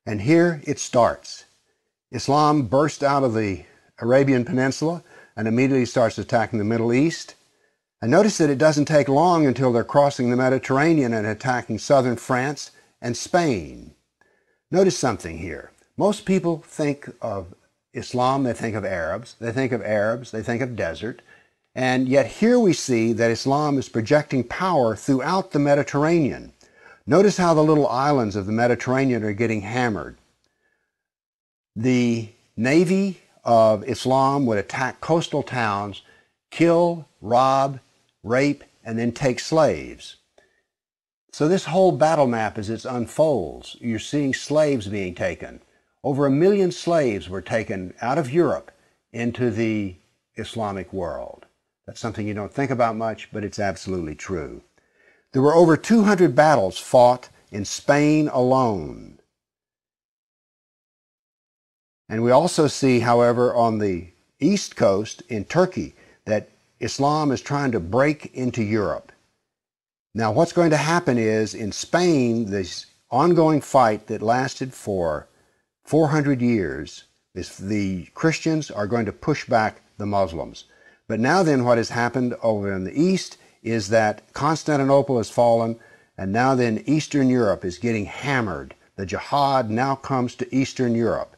And here it starts. Islam burst out of the Arabian Peninsula and immediately starts attacking the Middle East. And notice that it doesn't take long until they're crossing the Mediterranean and attacking southern France and Spain. Notice something here. Most people think of Islam, they think of Arabs, they think of desert. And yet here we see that Islam is projecting power throughout the Mediterranean. Notice how the little islands of the Mediterranean are getting hammered. The navy of Islam would attack coastal towns, kill, rob, rape, and then take slaves. So this whole battle map as it unfolds, you're seeing slaves being taken. Over 1 million slaves were taken out of Europe into the Islamic world. That's something you don't think about much, but it's absolutely true. There were over 200 battles fought in Spain alone. And we also see, however, on the east coast in Turkey, that Islam is trying to break into Europe. Now, what's going to happen is, in Spain, this ongoing fight that lasted for 400 years, the Christians are going to push back the Muslims. But now then what has happened over in the east is that Constantinople has fallen, and now then Eastern Europe is getting hammered. The jihad now comes to Eastern Europe.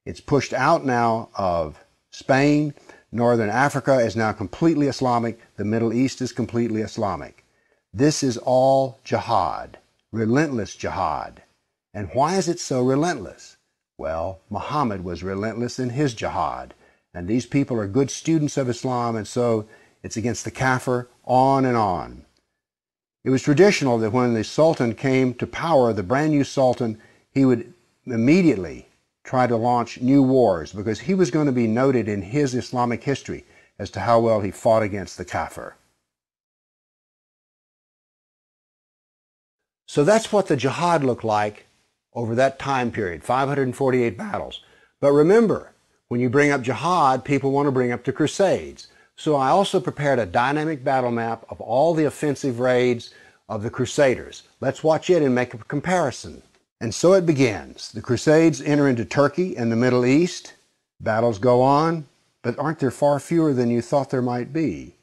It's pushed out now of Spain. Northern Africa is now completely Islamic. The Middle East is completely Islamic. This is all jihad, relentless jihad. And why is it so relentless? Well, Muhammad was relentless in his jihad. And these people are good students of Islam, and so it's against the kafir, on and on. It was traditional that when the Sultan came to power, the brand new Sultan, he would immediately try to launch new wars because he was going to be noted in his Islamic history as to how well he fought against the kafir. So that's what the jihad looked like over that time period, 548 battles. But remember, when you bring up jihad, people want to bring up the Crusades. So I also prepared a dynamic battle map of all the offensive raids of the Crusaders. Let's watch it and make a comparison. And so it begins. The Crusades enter into Turkey and the Middle East. Battles go on, but aren't there far fewer than you thought there might be?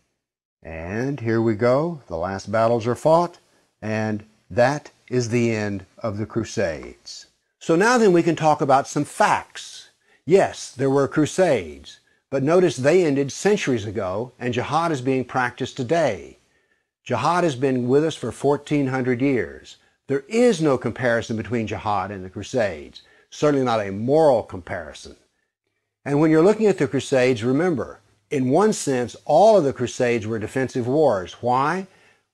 And here we go. The last battles are fought, and that is the end of the Crusades. So now then we can talk about some facts. Yes, there were Crusades, but notice they ended centuries ago, and jihad is being practiced today. Jihad has been with us for 1,400 years. There is no comparison between jihad and the Crusades, certainly not a moral comparison. And when you're looking at the Crusades, remember, in one sense, all of the Crusades were defensive wars. Why?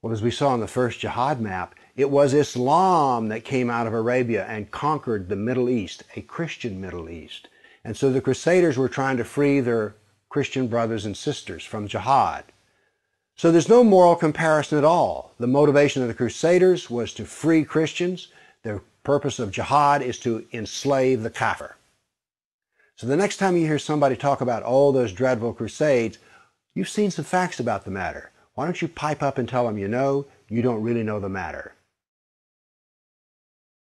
Well, as we saw on the first jihad map, it was Islam that came out of Arabia and conquered the Middle East, a Christian Middle East. And so the Crusaders were trying to free their Christian brothers and sisters from jihad. So there's no moral comparison at all. The motivation of the Crusaders was to free Christians. The purpose of jihad is to enslave the kafir. So the next time you hear somebody talk about, oh, those dreadful Crusades, you've seen some facts about the matter. Why don't you pipe up and tell them you know, you don't really know the matter.